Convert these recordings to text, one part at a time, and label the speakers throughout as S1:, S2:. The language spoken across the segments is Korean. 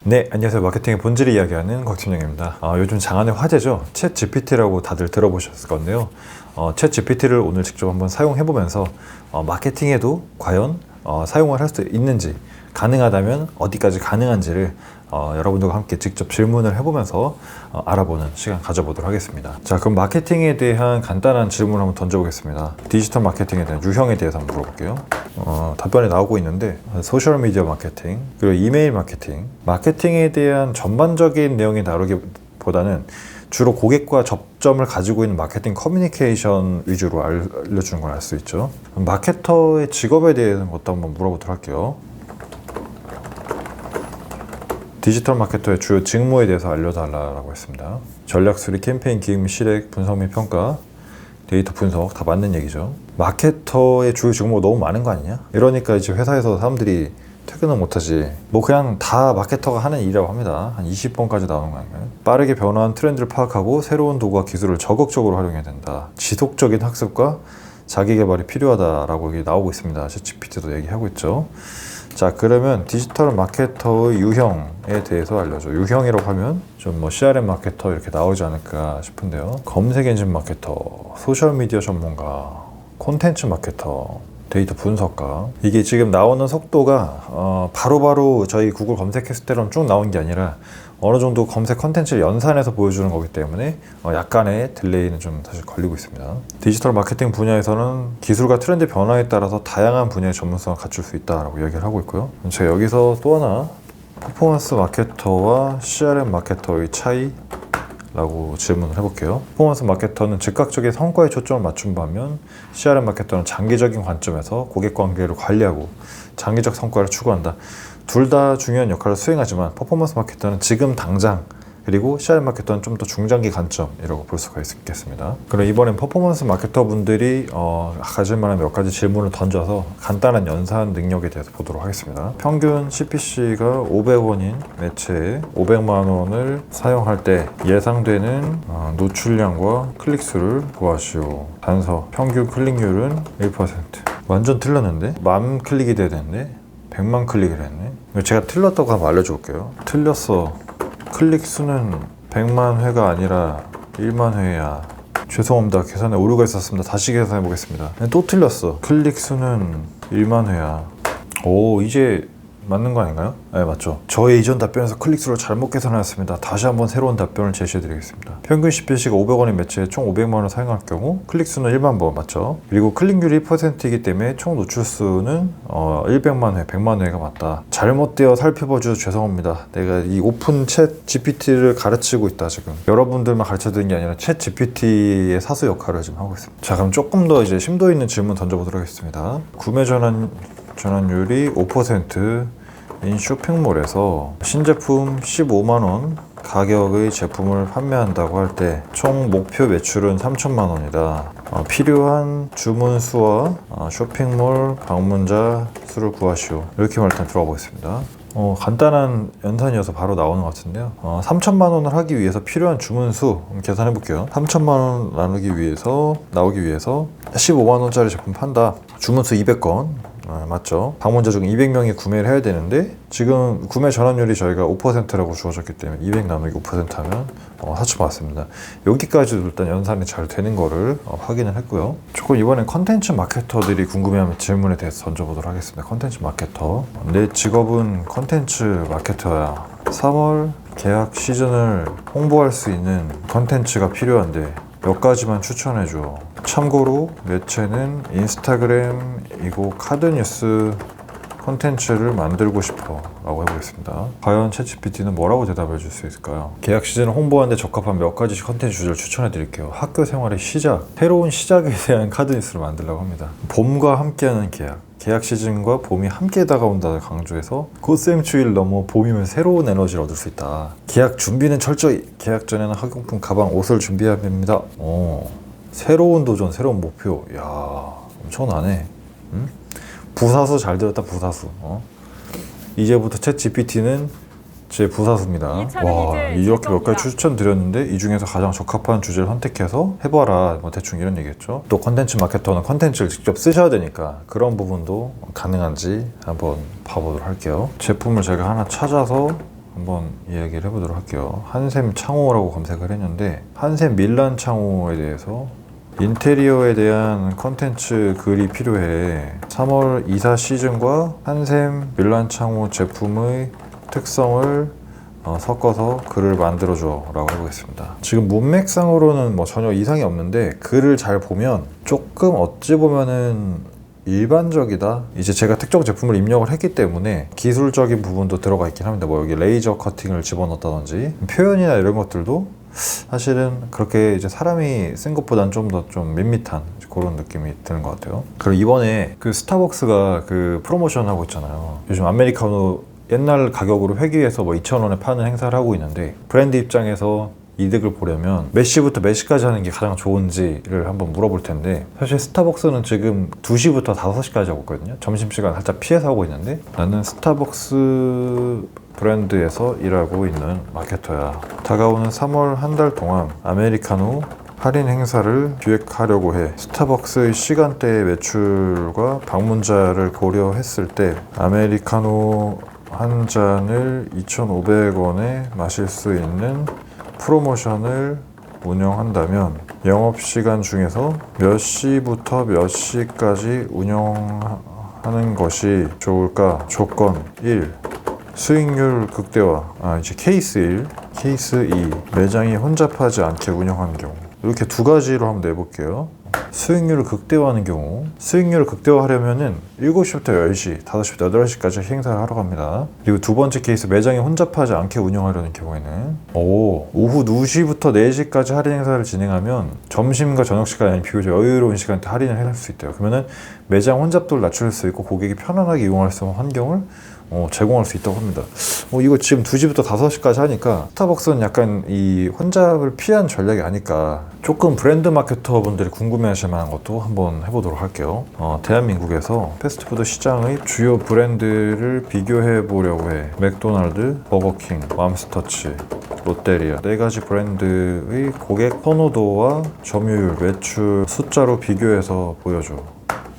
S1: 네, 안녕하세요. 마케팅의 본질을 이야기하는 곽팀장입니다. 요즘 장안의 화제죠. 챗 GPT라고 다들 들어보셨을 건데요. 챗 GPT를 오늘 직접 한번 사용해보면서 마케팅에도 과연 사용을 할 수 있는지, 가능하다면 어디까지 가능한지를 여러분들과 함께 직접 질문을 해보면서 알아보는 시간 가져보도록 하겠습니다. 자, 그럼 마케팅에 대한 간단한 질문을 한번 던져보겠습니다. 디지털 마케팅에 대한 유형에 대해서 한번 물어볼게요. 답변이 나오고 있는데, 소셜미디어 마케팅, 그리고 이메일 마케팅, 마케팅에 대한 전반적인 내용이 다루기보다는 주로 고객과 접점을 가지고 있는 마케팅 커뮤니케이션 위주로 알려주는 걸 알 수 있죠. 마케터의 직업에 대한 것도 한번 물어보도록 할게요. 디지털 마케터의 주요 직무에 대해서 알려달라고 했습니다. 전략 수립, 캠페인 기획 및 실행, 분석 및 평가, 데이터 분석, 다 맞는 얘기죠. 마케터의 주요 직무가 너무 많은 거 아니냐? 이러니까 이제 회사에서 사람들이 퇴근을 못하지. 뭐 그냥 다 마케터가 하는 일이라고 합니다. 한 20번까지 나오는 거 아닌가요? 빠르게 변화한 트렌드를 파악하고 새로운 도구와 기술을 적극적으로 활용해야 된다. 지속적인 학습과 자기 개발이 필요하다라고 여기 나오고 있습니다. ChatGPT도 얘기하고 있죠. 자, 그러면 디지털 마케터의 유형에 대해서 알려줘. 유형이라고 하면 좀 뭐 CRM 마케터 이렇게 나오지 않을까 싶은데요. 검색 엔진 마케터, 소셜미디어 전문가, 콘텐츠 마케터, 데이터 분석가. 이게 지금 나오는 속도가 바로바로 저희 구글 검색했을 때처럼 쭉 나온 게 아니라 어느 정도 검색 컨텐츠를 연산해서 보여주는 거기 때문에 약간의 딜레이는 좀 사실 걸리고 있습니다. 디지털 마케팅 분야에서는 기술과 트렌드 변화에 따라서 다양한 분야의 전문성을 갖출 수 있다라고 얘기를 하고 있고요. 제가 여기서 또 하나 퍼포먼스 마케터와 CRM 마케터의 차이 라고 질문을 해볼게요. 퍼포먼스 마케터는 즉각적인 성과에 초점을 맞춘 반면 CRM 마케터는 장기적인 관점에서 고객 관계를 관리하고 장기적 성과를 추구한다. 둘 다 중요한 역할을 수행하지만 퍼포먼스 마케터는 지금 당장, 그리고 CRM 마케터는 좀 더 중장기 관점이라고 볼 수가 있겠습니다. 그럼 이번엔 퍼포먼스 마케터 분들이 가질 만한 몇 가지 질문을 던져서 간단한 연산 능력에 대해서 보도록 하겠습니다. 평균 CPC가 500원인 매체에 500만 원을 사용할 때 예상되는 노출량과 클릭수를 구하시오. 단서, 평균 클릭률은 1%. 완전 틀렸는데? 10,000 클릭이 돼야 되는데 100만 클릭을 했네. 제가 틀렸다고 한번 알려줄게요. 틀렸어. 클릭 수는 100만 회가 아니라 1만 회야. 죄송합니다. 계산에 오류가 있었습니다. 다시 계산해 보겠습니다. 또 틀렸어. 클릭 수는 1만 회야. 오, 이제 맞는 거 아닌가요? 네, 맞죠. 저의 이전 답변에서 클릭수를 잘못 계산하였습니다. 다시 한번 새로운 답변을 제시해 드리겠습니다. 평균 CPC가 500원인 매체에 총 500만 원을 사용할 경우 클릭수는 1만 번 맞죠? 그리고 클릭률이 1%이기 때문에 총 노출수는 100만 회, 100만 회가 맞다. 잘못되어 살펴봐 주셔서 죄송합니다. 내가 이 오픈 챗 GPT를 가르치고 있다 지금. 여러분들만 가르쳐 드리는 게 아니라 챗 GPT의 사수 역할을 지금 하고 있습니다. 자, 그럼 조금 더 이제 심도 있는 질문 던져보도록 하겠습니다. 구매 전환율이 5%인 쇼핑몰에서 신제품 15만원 가격의 제품을 판매한다고 할 때 총 목표 매출은 3천만 원이다. 필요한 주문 수와 쇼핑몰 방문자 수를 구하시오. 이렇게 일단 들어가 보겠습니다. 간단한 연산이어서 바로 나오는 것 같은데요. 3천만 원을 하기 위해서 필요한 주문 수 계산해 볼게요. 3천만 원 나누기 위해서, 나오기 위해서 15만 원짜리 제품 판다. 주문 수 200건. 맞죠. 방문자 중 200명이 구매를 해야 되는데 지금 구매 전환율이 저희가 5%라고 주어졌기 때문에 200 나누기 5% 하면 4천 맞습니다. 여기까지도 일단 연산이 잘 되는 거를 확인을 했고요. 조금 이번엔 컨텐츠 마케터들이 궁금해하는 질문에 대해서 던져보도록 하겠습니다. 컨텐츠 마케터. 내 직업은 컨텐츠 마케터야. 3월 계약 시즌을 홍보할 수 있는 컨텐츠가 필요한데 몇 가지만 추천해줘. 참고로 매체는 인스타그램이고 카드뉴스 콘텐츠를 만들고 싶어 라고 해보겠습니다. 과연 챗GPT는 뭐라고 대답해 줄 수 있을까요? 계약 시즌을 홍보하는 데 적합한 몇 가지 콘텐츠 주제를 추천해 드릴게요. 학교 생활의 시작, 새로운 시작에 대한 카드뉴스를 만들려고 합니다. 봄과 함께하는 계약 시즌과 봄이 함께 다가온다를 강조해서 곧샘 추위를 넘어 봄이면 새로운 에너지를 얻을 수 있다. 계약 준비는 철저히, 계약 전에는 학용품, 가방, 옷을 준비해야 됩니다. 새로운 도전, 새로운 목표. 이야, 엄청나네. 부사수 잘 들었다. 부사수. 이제부터 챗 GPT는 제 부사수입니다. 와, 이렇게 몇 가지 추천드렸는데 이 중에서 가장 적합한 주제를 선택해서 해봐라, 뭐 대충 이런 얘기겠죠. 또 컨텐츠 마케터는 컨텐츠를 직접 쓰셔야 되니까 그런 부분도 가능한지 한번 봐보도록 할게요. 제품을 제가 하나 찾아서 한번 이야기를 해보도록 할게요. 한샘 창호라고 검색을 했는데 한샘 밀란 창호에 대해서 인테리어에 대한 컨텐츠 글이 필요해. 3월 이사 시즌과 한샘 밀란 창호 제품의 특성을 섞어서 글을 만들어줘 라고 해보겠습니다. 지금 문맥상으로는 뭐 전혀 이상이 없는데 글을 잘 보면 조금 어찌 보면은 일반적이다. 이제 제가 특정 제품을 입력을 했기 때문에 기술적인 부분도 들어가 있긴 합니다. 뭐 여기 레이저 커팅을 집어넣었다든지 표현이나 이런 것들도 사실은 그렇게 이제 사람이 쓴 것보다는 좀 더 좀 밋밋한 그런 느낌이 드는 것 같아요. 그리고 이번에 그 스타벅스가 그 프로모션 하고 있잖아요. 요즘 아메리카노 옛날 가격으로 회귀해서 뭐 2,000원에 파는 행사를 하고 있는데 브랜드 입장에서 이득을 보려면 몇 시부터 몇 시까지 하는 게 가장 좋은지를 한번 물어볼 텐데 사실 스타벅스는 지금 2시부터 5시까지 하고 있거든요. 점심시간 살짝 피해서 하고 있는데 나는 스타벅스 브랜드에서 일하고 있는 마케터야. 다가오는 3월 한 달 동안 아메리카노 할인 행사를 기획하려고 해. 스타벅스의 시간대의 매출과 방문자를 고려했을 때 아메리카노 한 잔을 2,500원에 마실 수 있는 프로모션을 운영한다면 영업시간 중에서 몇 시부터 몇 시까지 운영하는 것이 좋을까? 조건 1. 수익률 극대화. 이제 케이스 1, 케이스 2. 매장이 혼잡하지 않게 운영하는 경우. 이렇게 두 가지로 한번 내볼게요. 수익률을 극대화하는 경우, 수익률을 극대화하려면은 7시부터 10시, 5시부터 8시까지 행사를 하러 갑니다. 그리고 두 번째 케이스, 매장이 혼잡하지 않게 운영하려는 경우에는 오후 2시부터 4시까지 할인 행사를 진행하면 점심과 저녁 시간에 비교적 여유로운 시간대 할인을 할 수 있대요. 그러면은 매장 혼잡도를 낮출 수 있고 고객이 편안하게 이용할 수 있는 환경을 제공할 수 있다고 합니다. 이거 지금 2시부터 5시까지 하니까 스타벅스는 약간 이 혼잡을 피한 전략이 아닐까. 조금 브랜드 마케터 분들이 궁금해하실 만한 것도 한번 해보도록 할게요. 대한민국에서 패스트푸드 시장의 주요 브랜드를 비교해 보려고 해. 맥도날드, 버거킹, 맘스터치, 롯데리아 4가지 브랜드의 고객 선호도와 점유율, 매출 숫자로 비교해서 보여줘.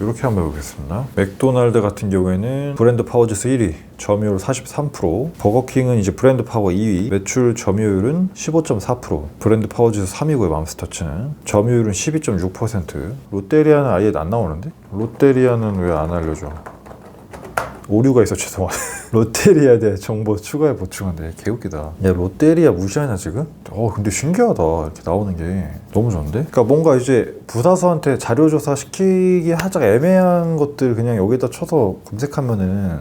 S1: 이렇게 한번 해보겠습니다. 맥도날드 같은 경우에는 브랜드 파워지수 1위, 점유율 43%, 버거킹은 이제 브랜드 파워 2위, 매출 점유율은 15.4%, 브랜드 파워지수 3위고요. 맘스터치는 점유율은 12.6%. 롯데리아는 아예 안 나오는데? 롯데리아는 왜 안 알려줘? 오류가 있어. 죄송하네. 롯데리아에 대해 정보 추가해 보충한데 개웃기다. 야, 롯데리아 무시하냐 지금? 근데 신기하다. 이렇게 나오는 게 너무 좋은데? 그러니까 뭔가 이제 부사수한테 자료조사 시키기 하자가 애매한 것들 그냥 여기다 쳐서 검색하면은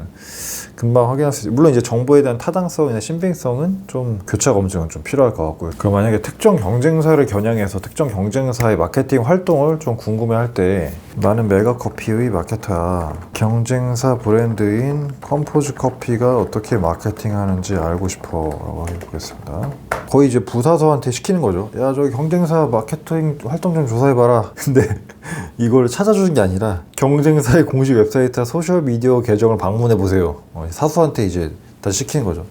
S1: 금방 확인할 수 있어요. 물론 이제 정보에 대한 타당성이나 신빙성은 좀 교차 검증은 좀 필요할 것 같고요. 그럼 만약에 특정 경쟁사를 겨냥해서 특정 경쟁사의 마케팅 활동을 좀 궁금해할 때 나는 메가커피의 마케터야. 경쟁사 브랜드인 컴포즈 커피가 어떻게 마케팅하는지 알고 싶어 라고 해보겠습니다. 거의 이제 부사서한테 시키는 거죠. 야, 저기 경쟁사 마케팅 활동 좀 조사해봐라. 근데 이걸 찾아주는 게 아니라 경쟁사의 공식 웹사이트나 소셜미디어 계정을 방문해보세요. 사수한테 이제 다시 시키는 거죠.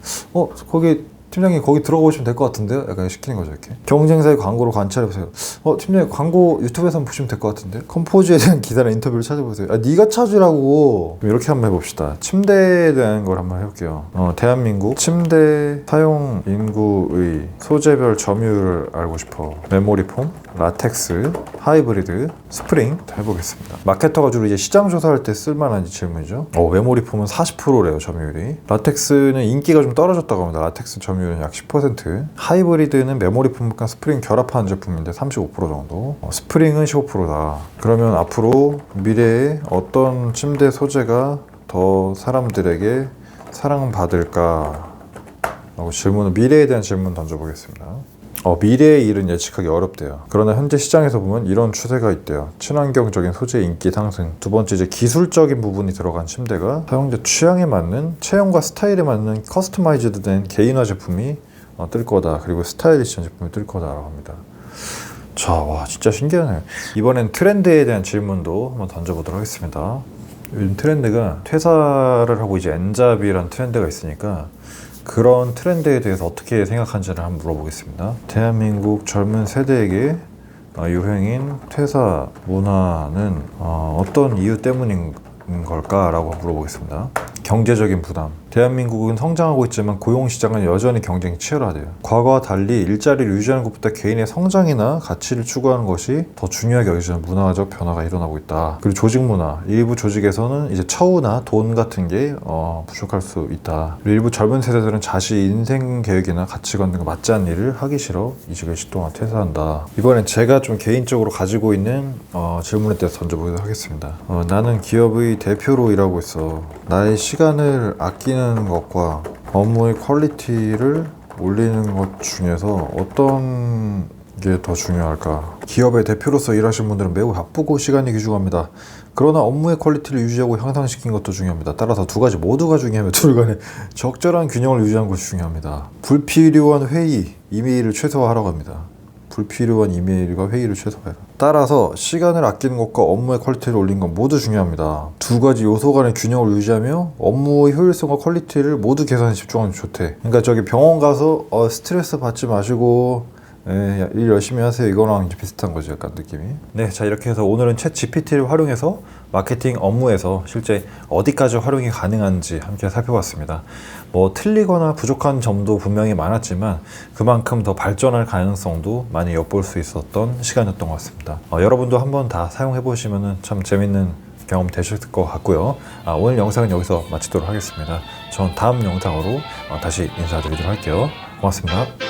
S1: 거기 팀장님 거기 들어가 보시면 될 것 같은데요? 약간 시키는 거죠. 이렇게 경쟁사의 광고를 관찰해보세요. 팀장님 광고 유튜브에서 한번 보시면 될 것 같은데 컴포즈에 대한 기사나 인터뷰를 찾아보세요. 네가 찾으라고. 이렇게 한번 해봅시다. 침대에 대한 걸 한번 해볼게요. 대한민국 침대 사용 인구의 소재별 점유율을 알고 싶어. 메모리 폼, 라텍스, 하이브리드, 스프링 해보겠습니다. 마케터가 주로 이제 시장 조사할 때 쓸만한 질문이죠. 메모리 폼은 40%래요. 점유율이. 라텍스는 인기가 좀 떨어졌다고 합니다. 라텍스 점유율은 약 10%. 하이브리드는 메모리 폼과 스프링 결합한 제품인데 35% 정도. 스프링은 15%다. 그러면 앞으로 미래에 어떤 침대 소재가 더 사람들에게 사랑받을까? 라고 미래에 대한 질문 던져보겠습니다. 미래의 일은 예측하기 어렵대요. 그러나 현재 시장에서 보면 이런 추세가 있대요. 친환경적인 소재의 인기 상승. 두 번째, 이제 기술적인 부분이 들어간 침대가 사용자 취향에 맞는, 체형과 스타일에 맞는 커스터마이즈드 된 개인화 제품이 뜰 거다. 그리고 스타일리시한 제품이 뜰 거다라고 합니다. 와, 진짜 신기하네요. 이번엔 트렌드에 대한 질문도 한번 던져보도록 하겠습니다. 요즘 트렌드가 퇴사를 하고 이제 엔잡이라는 트렌드가 있으니까 그런 트렌드에 대해서 어떻게 생각하는지를 한번 물어보겠습니다. 대한민국 젊은 세대에게 유행인 퇴사 문화는 어떤 이유 때문인 걸까라고 물어보겠습니다. 경제적인 부담. 대한민국은 성장하고 있지만 고용시장은 여전히 경쟁이 치열하대요. 과거와 달리 일자리를 유지하는 것보다 개인의 성장이나 가치를 추구하는 것이 더 중요하게 여겨지는 문화적 변화가 일어나고 있다. 그리고 조직 문화. 일부 조직에서는 이제 처우나 돈 같은 게 부족할 수 있다. 그리고 일부 젊은 세대들은 자신의 인생 계획이나 가치관 등과 맞지 않는 일을 하기 싫어 이직을 시동안 퇴사한다. 이번엔 제가 좀 개인적으로 가지고 있는 질문에 대해서 던져보도록 하겠습니다. 나는 기업의 대표로 일하고 있어. 나의 시간을 아끼는 것과 업무의 퀄리티를 올리는 것 중에서 어떤 게 더 중요할까? 기업의 대표로서 일하시는 분들은 매우 바쁘고 시간이 귀중합니다. 그러나 업무의 퀄리티를 유지하고 향상시키는 것도 중요합니다. 따라서 두 가지 모두가 중요하며 둘 간에 적절한 균형을 유지하는 것이 중요합니다. 불필요한 회의, 이메일을 최소화하라고 합니다. 불필요한 이메일과 회의를 최소화해라. 따라서 시간을 아끼는 것과 업무의 퀄리티를 올리는 건 모두 중요합니다. 두 가지 요소 간의 균형을 유지하며 업무의 효율성과 퀄리티를 모두 개선에 집중하면 좋대. 그러니까 저기 병원 가서 스트레스 받지 마시고 일 열심히 하세요. 이거랑 이제 비슷한 거죠. 약간 느낌이. 네, 자 이렇게 해서 오늘은 챗 GPT를 활용해서 마케팅 업무에서 실제 어디까지 활용이 가능한지 함께 살펴봤습니다. 뭐 틀리거나 부족한 점도 분명히 많았지만 그만큼 더 발전할 가능성도 많이 엿볼 수 있었던 시간이었던 것 같습니다. 여러분도 한번 다 사용해 보시면 참 재밌는 경험 되실 것 같고요. 오늘 영상은 여기서 마치도록 하겠습니다. 전 다음 영상으로 다시 인사드리도록 할게요. 고맙습니다.